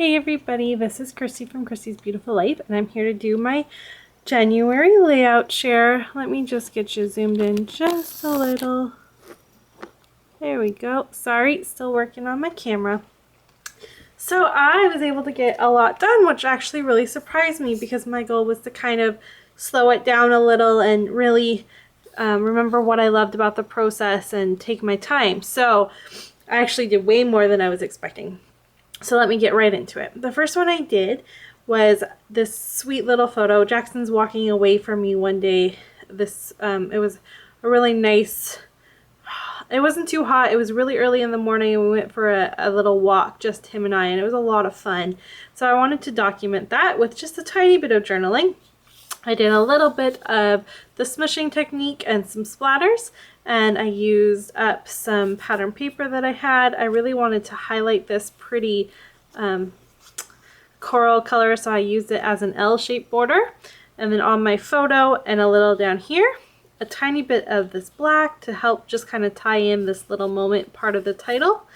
Hey everybody, this is Christy from Christy's Beautiful Life, and I'm here to do my January layout share. Let me just get you zoomed in just a little. There we go. Sorry, still working on my camera. So I was able to get a lot done, which actually really surprised me because my goal was to kind of slow it down a little and really remember what I loved about the process and take my time. So I actually did way more than I was expecting. So let me get right into it. The first one I did was this sweet little photo. Jackson's walking away from me one day. It was a really nice, it wasn't too hot. It was really early in the morning and we went for a little walk, just him and I, and it was a lot of fun. So I wanted to document that with just a tiny bit of journaling. I did a little bit of the smushing technique and some splatters, and I used up some pattern paper that I had. I really wanted to highlight this pretty coral color, so I used it as an L-shaped border. And then on my photo and a little down here, a tiny bit of this black to help just kind of tie in this little moment part of the title,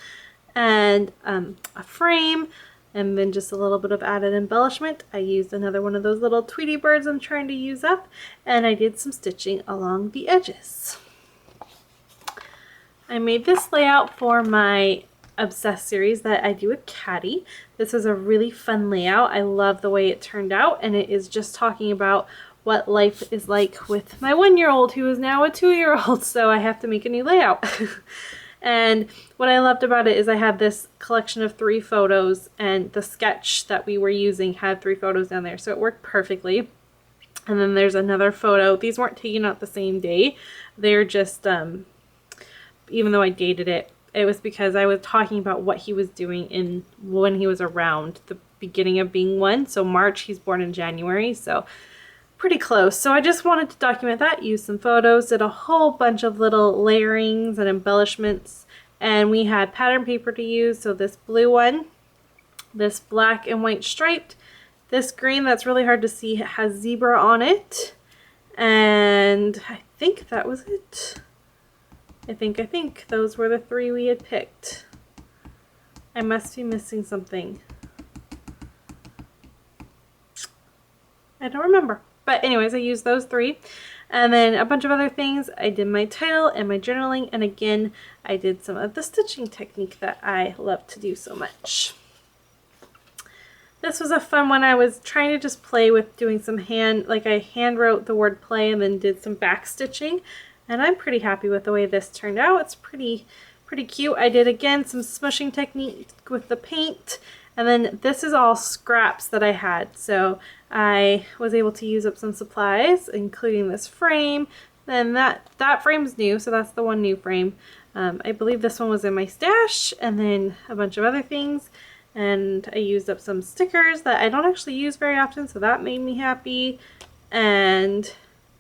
and a frame. And then just a little bit of added embellishment. I used another one of those little Tweety birds I'm trying to use up, and I did some stitching along the edges. I made this layout for my Obsessed series that I do with Caddy. This was a really fun layout. I love the way it turned out, and it is just talking about what life is like with my 1-year-old who is now a 2-year-old, so I have to make a new layout. And what I loved about it is I had this collection of 3 photos, and the sketch that we were using had 3 photos down there, so it worked perfectly. And then there's another photo. These weren't taken out the same day. They're just, even though I dated it, it was because I was talking about what he was doing when he was around the beginning of being 1. So March, he's born in January, so pretty close. So I just wanted to document that, use some photos, did a whole bunch of little layerings and embellishments, and we had pattern paper to use. So this blue one, this black and white striped, this green that's really hard to see, it has zebra on it, and I think that was it. I think those were the 3 we had picked. I must be missing something. I don't remember. But anyways, I used those 3. And then a bunch of other things. I did my title and my journaling. And again, I did some of the stitching technique that I love to do so much. This was a fun one. I was trying to just play with doing some I hand wrote the word play and then did some back stitching. And I'm pretty happy with the way this turned out. It's pretty cute. I did again some smushing technique with the paint. And then this is all scraps that I had. So I was able to use up some supplies, including this frame. And that frame's new, so that's the one new frame. I believe this one was in my stash, and then a bunch of other things. And I used up some stickers that I don't actually use very often, so that made me happy. And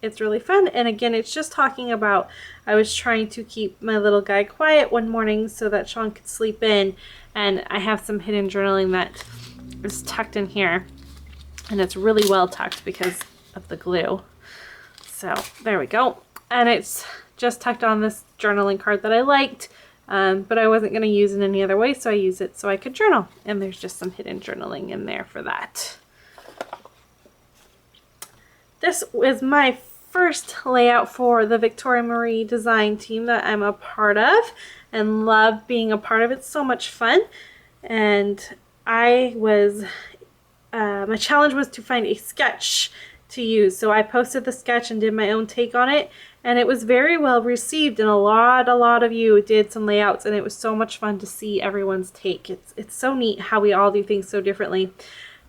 it's really fun. And again, it's just talking about, I was trying to keep my little guy quiet one morning so that Sean could sleep in. And I have some hidden journaling that is tucked in here. And it's really well tucked because of the glue. So there we go. And it's just tucked on this journaling card that I liked. But I wasn't going to use it any other way, so I used it so I could journal. And there's just some hidden journaling in there for that. This is my first layout for the Victoria Marie design team that I'm a part of and love being a part of. It's so much fun. And my challenge was to find a sketch to use. So I posted the sketch and did my own take on it, and it was very well received, and a lot of you did some layouts, and it was so much fun to see everyone's take. It's so neat how we all do things so differently.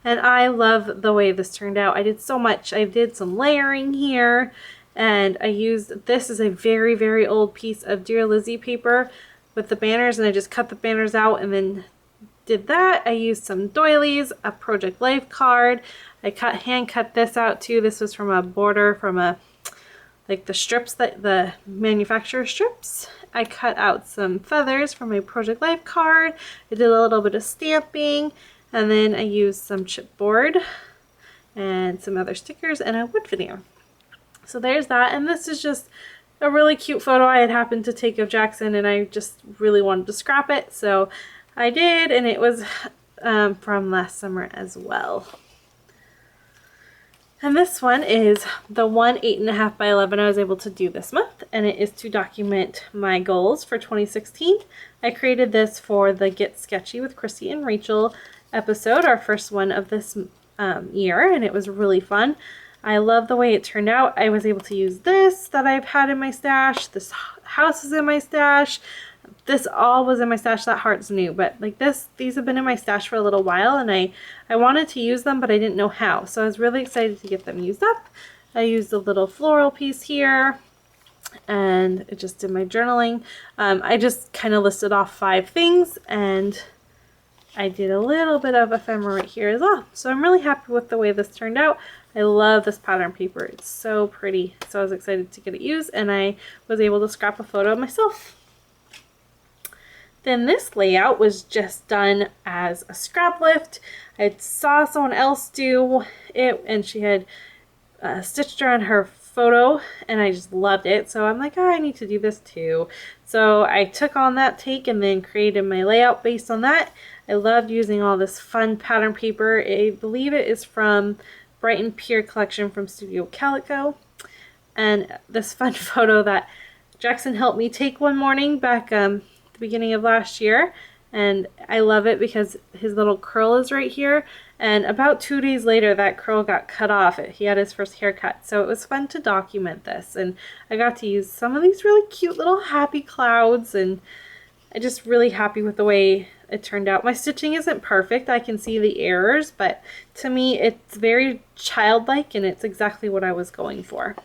And I love the way this turned out. I did so much. I did some layering here, and I used, this is a very old piece of Dear Lizzie paper with the banners, and I just cut the banners out and then did that. I used some doilies, a Project Life card. I hand cut this out too. This was from a border from like the strips, that the manufacturer strips. I cut out some feathers from a Project Life card. I did a little bit of stamping. And then I used some chipboard and some other stickers and a wood veneer. So there's that. And this is just a really cute photo I had happened to take of Jackson, and I just really wanted to scrap it. So I did, and it was from last summer as well. And this one is the one 8.5 by 11 I was able to do this month, and it is to document my goals for 2016. I created this for the Get Sketchy with Christy and Rachel episode, our first one of this year, and it was really fun. I love the way it turned out. I was able to use this that I've had in my stash. This house is in my stash. This all was in my stash. That heart's new, but like these have been in my stash for a little while, and I wanted to use them, but I didn't know how. So I was really excited to get them used up. I used a little floral piece here, and it just did my journaling. I just kind of listed off 5 things, and I did a little bit of ephemera right here as well. So I'm really happy with the way this turned out. I love this pattern paper. It's so pretty. So I was excited to get it used, and I was able to scrap a photo of myself. Then this layout was just done as a scrap lift. I saw someone else do it, and she had stitched around her photo, and I just loved it. So I'm like, oh, I need to do this too. So I took on that take and then created my layout based on that. I loved using all this fun pattern paper. I believe it is from Brighton Pier collection from Studio Calico. And this fun photo that Jackson helped me take one morning back the beginning of last year, and I love it because his little curl is right here, and about 2 days later that curl got cut off. He had his first haircut, so it was fun to document this, and I got to use some of these really cute little happy clouds, and I'm just really happy with the way it turned out. My stitching isn't perfect, I can see the errors, but to me it's very childlike, and it's exactly what I was going for.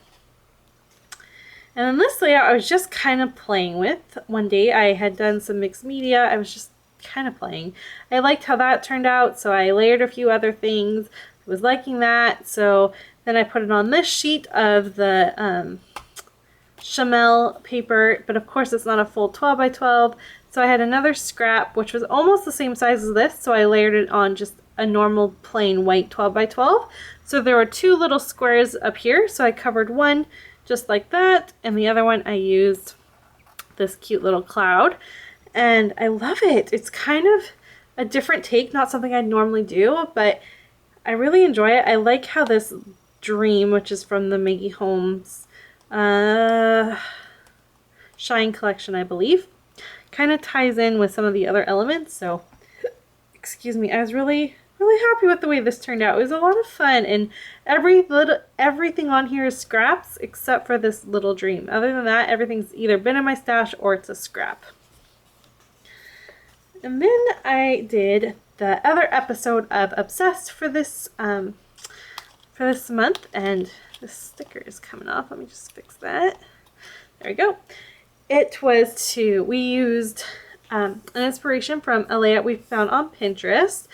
And then this layout I was just kind of playing with. One day I had done some mixed media. I was just kind of playing. I liked how that turned out, so I layered a few other things. I was liking that, so then I put it on this sheet of the Chamel paper, but of course it's not a full 12 by 12. So I had another scrap, which was almost the same size as this, so I layered it on just a normal plain white 12 by 12. So there were 2 little squares up here, so I covered one just like that, and the other one I used this cute little cloud, and I love it. It's kind of a different take, not something I'd normally do, but I really enjoy it. I like how this dream, which is from the Maggie Holmes Shine collection, I believe, kind of ties in with some of the other elements. So excuse me, I was really happy with the way this turned out. It was a lot of fun, and everything on here is scraps except for this little dream. Other than that, everything's either been in my stash or it's a scrap. And then I did the other episode of Obsessed for this month, and this sticker is coming off. Let me just fix that. There we go. It was we used an inspiration from a layout we found on Pinterest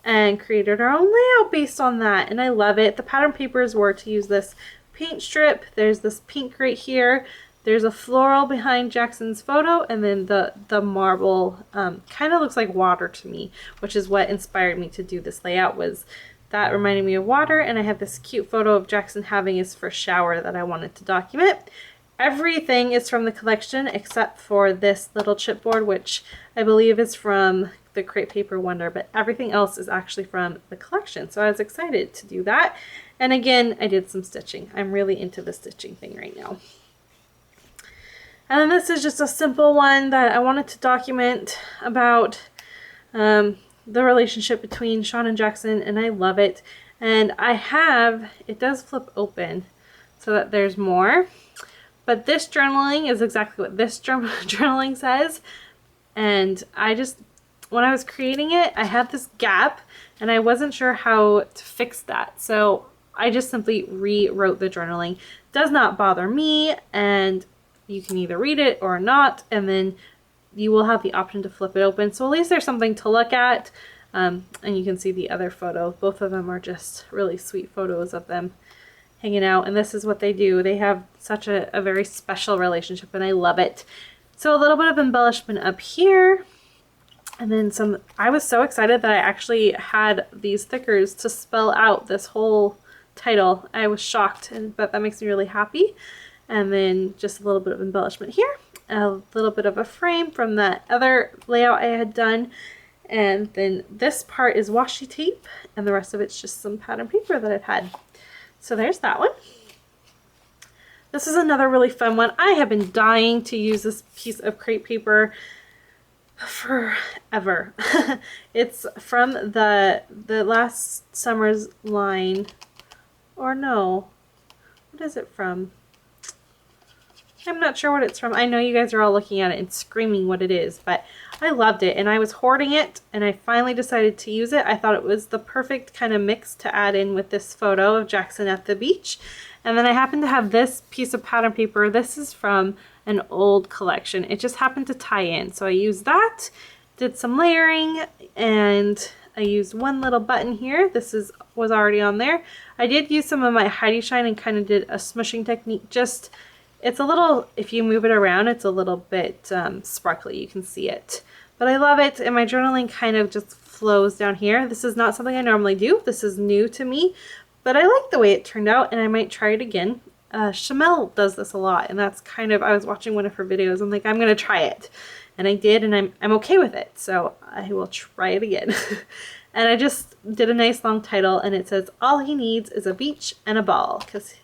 and created our own layout based on that, and I love it. The pattern papers were to use this paint strip. There's this pink right here. There's a floral behind Jackson's photo, and then the marble kind of looks like water to me, which is what inspired me to do this layout. Was that reminded me of water, and I have this cute photo of Jackson having his first shower that I wanted to document. Everything is from the collection except for this little chipboard, which I believe is from the Crepe Paper Wonder, but everything else is actually from the collection. So I was excited to do that. And again, I did some stitching. I'm really into the stitching thing right now. And then this is just a simple one that I wanted to document about the relationship between Sean and Jackson, and I love it. And it does flip open so that there's more. But this journaling is exactly what this journaling says. And when I was creating it, I had this gap, and I wasn't sure how to fix that. So I just simply rewrote the journaling. Does not bother me, and you can either read it or not, and then you will have the option to flip it open. So at least there's something to look at, and you can see the other photo. Both of them are just really sweet photos of them hanging out, and this is what they do. They have such a very special relationship, and I love it. So a little bit of embellishment up here, and then some. I was so excited that I actually had these thickers to spell out this whole title. I was shocked, but that makes me really happy. And then just a little bit of embellishment here, a little bit of a frame from that other layout I had done, And then this part is washi tape, and the rest of it's just some pattern paper that I've had. So there's that one. This is another really fun one. I have been dying to use this piece of crepe paper forever. It's from the last summer's line, or no, what is it from? I'm not sure what it's from. I know you guys are all looking at it and screaming what it is, but I loved it and I was hoarding it and I finally decided to use it. I thought it was the perfect kind of mix to add in with this photo of Jackson at the beach. And then I happened to have this piece of pattern paper. This is from an old collection. It just happened to tie in. So I used that, did some layering, and I used one little button here. This was already on there. I did use some of my Heidi Shine and kind of did a smushing technique. Just, it's a little, if you move it around, it's a little bit sparkly. You can see it. But I love it, and my journaling kind of just flows down here. This is not something I normally do. This is new to me, but I like the way it turned out, and I might try it again. Shamel does this a lot, and that's kind of, I was watching one of her videos. I'm like, I'm going to try it. And I did, and I'm okay with it. So I will try it again. And I just did a nice long title, and it says, all he needs is a beach and a ball, because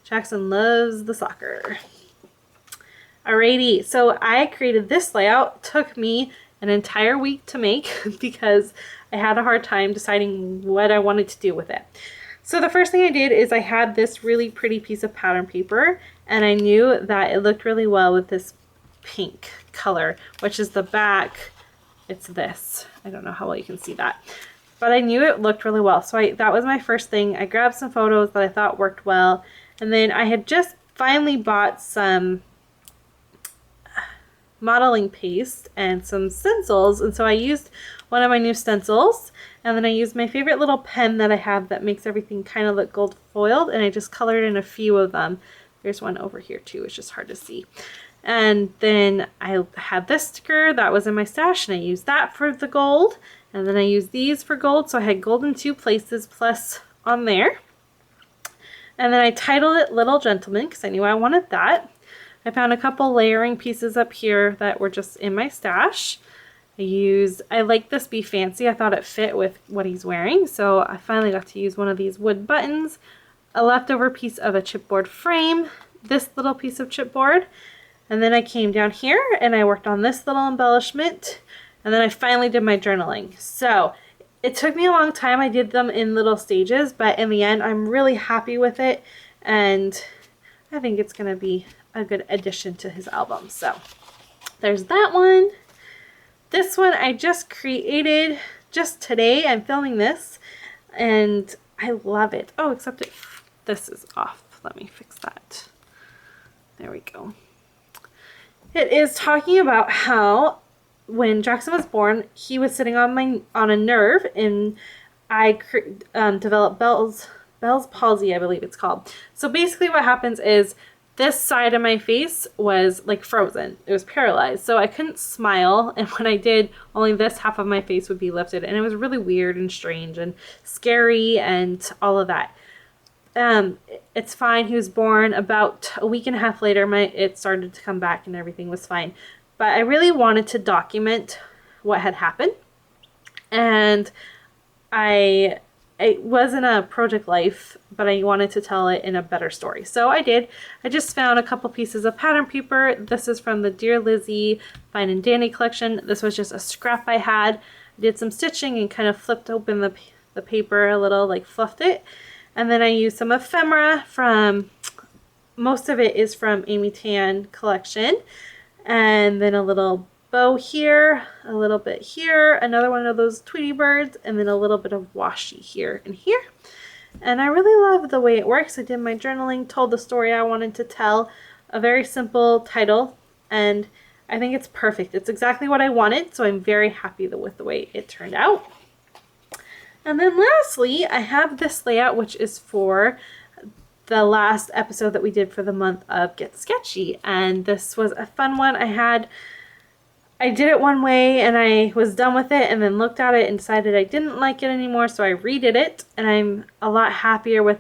Jackson loves the soccer. Alrighty, so I created this layout. It took me an entire week to make because I had a hard time deciding what I wanted to do with it. So the first thing I did is I had this really pretty piece of pattern paper, and I knew that it looked really well with this pink color, which is the back. It's this. I don't know how well you can see that, but I knew it looked really well. So that was my first thing. I grabbed some photos that I thought worked well, and then I had just finally bought some modeling paste and some stencils, and so I used one of my new stencils, and then I used my favorite little pen that I have that makes everything kind of look gold foiled, and I just colored in a few of them. There's one over here too, it's just hard to see. And then I had this sticker that was in my stash, and I used that for the gold, and then I used these for gold, so I had gold in 2 places plus on there. And then I titled it Little Gentleman because I knew I wanted that. I found a couple layering pieces up here that were just in my stash. I like this Be Fancy. I thought it fit with what he's wearing, so I finally got to use one of these wood buttons, a leftover piece of a chipboard frame, this little piece of chipboard, and then I came down here and I worked on this little embellishment, and then I finally did my journaling. So it took me a long time. I did them in little stages, but in the end I'm really happy with it, and I think it's going to be a good addition to his album. So there's that one. This one I just created just today. I'm filming this and I love it. Oh, except this is off. Let me fix that. There we go. It is talking about how when Jackson was born, he was sitting on a nerve, and I developed Bell's palsy, I believe it's called. So basically what happens is this side of my face was like frozen. It was paralyzed. So I couldn't smile. And when I did, only this half of my face would be lifted. And it was really weird and strange and scary and all of that. It's fine. He was born about a week and a half later. It started to come back and everything was fine. But I really wanted to document what had happened. And it wasn't a project life, but I wanted to tell it in a better story. So I did. I just found a couple pieces of pattern paper. This is from the Dear Lizzie Fine and Dandy collection. This was just a scrap I had. I did some stitching and kind of flipped open the paper a little, like fluffed it. And then I used some ephemera from, most of it is from Amy Tan collection. And then a little bow here, a little bit here, another one of those Tweety birds, and then a little bit of washi here and here. And I really love the way it works. I did my journaling, told the story I wanted to tell, a very simple title, and I think it's perfect. It's exactly what I wanted, so I'm very happy with the way it turned out. And then lastly, I have this layout, which is for the last episode that we did for the month of Get Sketchy, and this was a fun one. I did it one way and I was done with it, and then looked at it and decided I didn't like it anymore, so I redid it, and I'm a lot happier with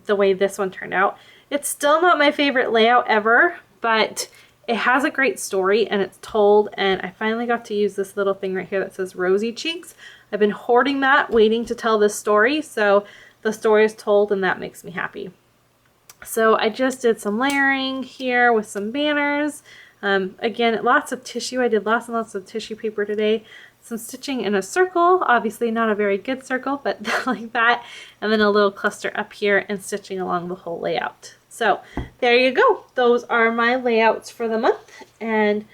the way this one turned out. It's still not my favorite layout ever, but it has a great story and it's told, and I finally got to use this little thing right here that says Rosy Cheeks. I've been hoarding that, waiting to tell this story, so the story is told and that makes me happy. So I just did some layering here with some banners. Again, lots of tissue. I did lots and lots of tissue paper today. Some stitching in a circle, obviously not a very good circle, but like that. And then a little cluster up here and stitching along the whole layout. So there you go. Those are my layouts for the month. And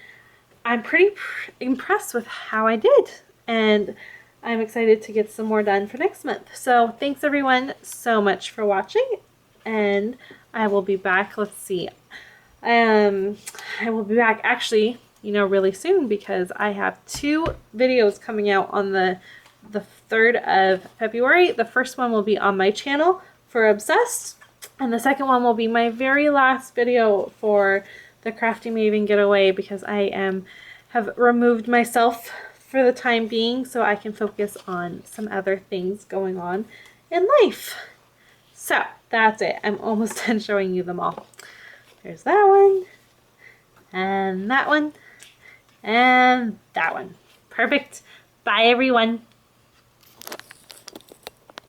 I'm pretty impressed with how I did. And I'm excited to get some more done for next month. So thanks everyone so much for watching. And I will be back, let's see. I will be back actually, really soon, because I have 2 videos coming out on the 3rd of February. The first one will be on my channel for Obsessed, and the second one will be my very last video for the Crafty Maven Getaway, because I have removed myself for the time being so I can focus on some other things going on in life. So that's it. I'm almost done showing you them all. There's that one, and that one, and that one. Perfect. Bye, everyone.